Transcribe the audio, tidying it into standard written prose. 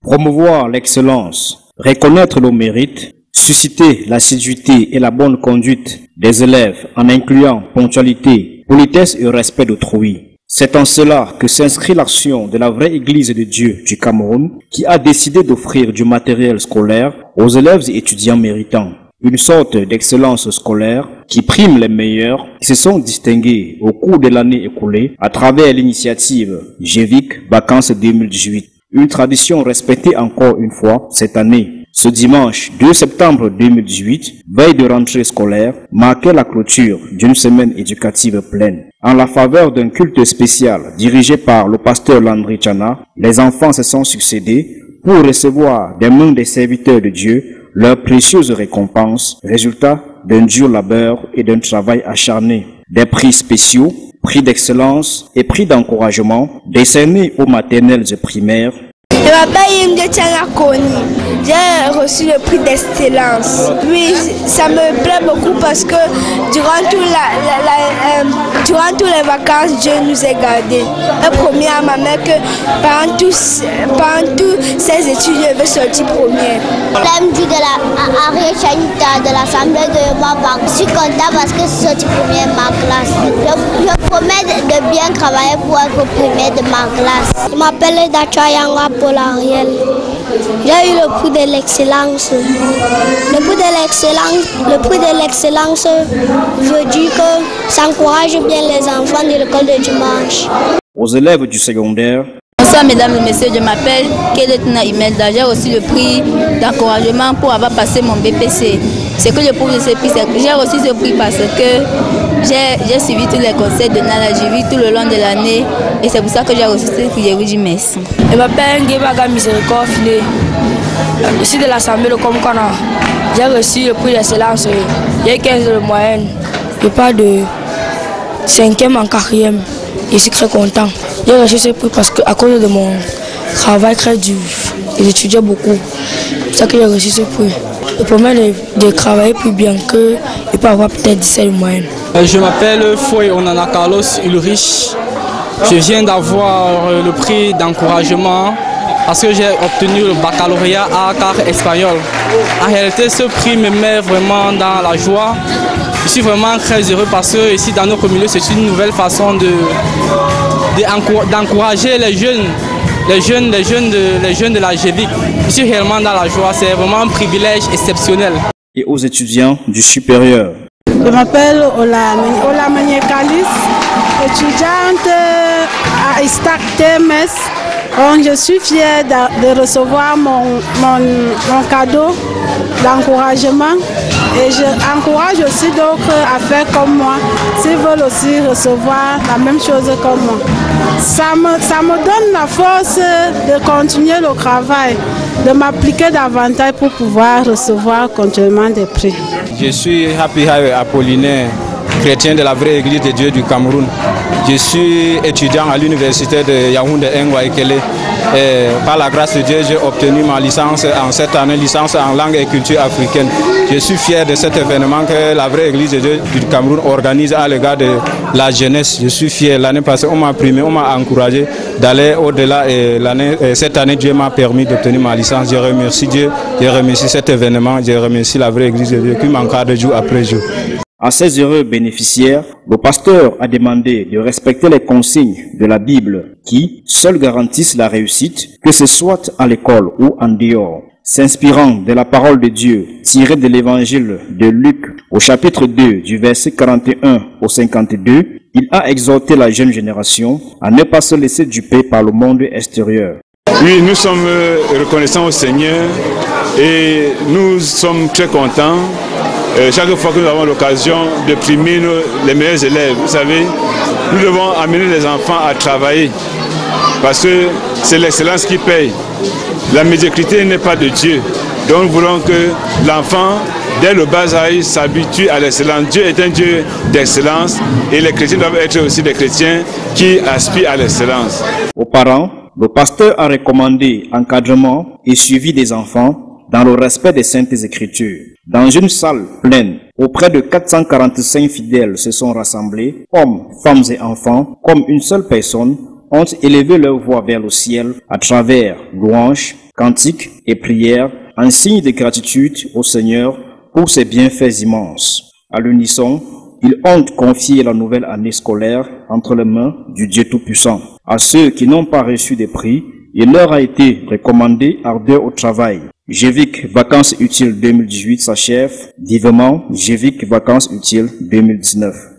promouvoir l'excellence, reconnaître le mérite, susciter l'assiduité et la bonne conduite des élèves en incluant ponctualité, politesse et respect d'autrui. C'est en cela que s'inscrit l'action de la vraie Église de Dieu du Cameroun qui a décidé d'offrir du matériel scolaire aux élèves et étudiants méritants. Une sorte d'excellence scolaire qui prime les meilleurs qui se sont distingués au cours de l'année écoulée à travers l'initiative GEVIC Vacances 2018. Une tradition respectée encore une fois cette année. Ce dimanche 2 septembre 2018, veille de rentrée scolaire, marquait la clôture d'une semaine éducative pleine. En la faveur d'un culte spécial dirigé par le pasteur Landry Chana, les enfants se sont succédés pour recevoir des mains des serviteurs de Dieu leurs précieuses récompenses, résultat d'un dur labeur et d'un travail acharné. Des prix spéciaux, prix d'excellence et prix d'encouragement décernés aux maternelles et primaires. Je m'appelle Imde Tchangakoni. J'ai reçu le prix d'excellence. Oui, ça me plaît beaucoup parce que durant toutes les vacances, Dieu nous a gardés. Je promets à ma mère que pendant tous ces études, je vais sortir première. L'MD de la Ariel Chanita de l'Assemblée de Mabang. Je suis content parce que je suis sortie première de ma classe. Je promets de bien travailler pour être première de ma classe. Je m'appelle Dachayanga Paul Ariel. J'ai eu le prix de l'excellence. Le prix de l'excellence veut dire que ça encourage bien les enfants de l'école de dimanche. Aux élèves du secondaire. Bonsoir mesdames et messieurs, je m'appelle Keletna Imelda. J'ai reçu le prix d'encouragement pour avoir passé mon BPC. Ce que je prouve de ce prix, c'est que j'ai reçu ce prix parce que j'ai suivi tous les conseils de Nala, j'ai vu tout le long de l'année et c'est pour ça que j'ai reçu ce prix. Je vous dis merci. Je m'appelle Ngebaga Miséricorde Finé. Je suis de l'Assemblée de Komkana. J'ai reçu le prix d'excellence. J'ai 15 de moyenne. Je pars de 5e en 4e. Je suis très content. J'ai reçu ce prix parce qu'à cause de mon travail très dur, j'étudiais beaucoup. C'est pour ça que j'ai reçu ce prix. Je promets de travailler plus bien que je peux avoir peut-être 17 moyenne. Je m'appelle Foy Onana Carlos Ulrich. Je viens d'avoir le prix d'encouragement parce que j'ai obtenu le baccalauréat à art espagnol. En réalité, ce prix me met vraiment dans la joie. Je suis vraiment très heureux parce que ici dans notre milieu, c'est une nouvelle façon d'encourager les jeunes de la GEVIC. Je suis réellement dans la joie, c'est vraiment un privilège exceptionnel. Et aux étudiants du supérieur. Je m'appelle Ola Maniekalis, étudiante à Istak TMS. Je suis fière de recevoir mon cadeau d'encouragement et j'encourage aussi d'autres à faire comme moi s'ils veulent aussi recevoir la même chose comme moi. Ça me donne la force de continuer le travail, de m'appliquer davantage pour pouvoir recevoir continuellement des prix. Je suis Happy Apollinaire, chrétien de la vraie Église de Dieu du Cameroun. Je suis étudiant à l'université de Yaoundé Ngwa-Ekele. Par la grâce de Dieu, j'ai obtenu ma licence en cette année, licence en langue et culture africaine. Je suis fier de cet événement que la vraie Église de Dieu du Cameroun organise à l'égard de la jeunesse. Je suis fier. L'année passée, on m'a primé, on m'a encouragé d'aller au-delà et cette année, Dieu m'a permis d'obtenir ma licence. Je remercie Dieu, je remercie cet événement, je remercie la vraie Église de Dieu qui m'encadre jour après jour. À ces heureux bénéficiaires, le pasteur a demandé de respecter les consignes de la Bible qui, seules garantissent la réussite, que ce soit à l'école ou en dehors. S'inspirant de la parole de Dieu tirée de l'évangile de Luc au chapitre 2 du verset 41 au 52, il a exhorté la jeune génération à ne pas se laisser duper par le monde extérieur. Oui, nous sommes reconnaissants au Seigneur et nous sommes très contents. Chaque fois que nous avons l'occasion de primer les meilleurs élèves, vous savez, nous devons amener les enfants à travailler parce que c'est l'excellence qui paye. La médiocrité n'est pas de Dieu. Donc nous voulons que l'enfant, dès le bas âge, s'habitue à l'excellence. Dieu est un Dieu d'excellence et les chrétiens doivent être aussi des chrétiens qui aspirent à l'excellence. Aux parents, le pasteur a recommandé encadrement et suivi des enfants dans le respect des Saintes Écritures. Dans une salle pleine, auprès de 445 fidèles se sont rassemblés, hommes, femmes et enfants, comme une seule personne, ont élevé leur voix vers le ciel à travers louanges, cantiques et prières en signe de gratitude au Seigneur pour ses bienfaits immenses. À l'unisson, ils ont confié la nouvelle année scolaire entre les mains du Dieu Tout-Puissant. À ceux qui n'ont pas reçu de prix, il leur a été recommandé ardeur au travail. GEVIC Vacances Utiles 2018 s'achève. Vivement GEVIC Vacances Utiles 2019.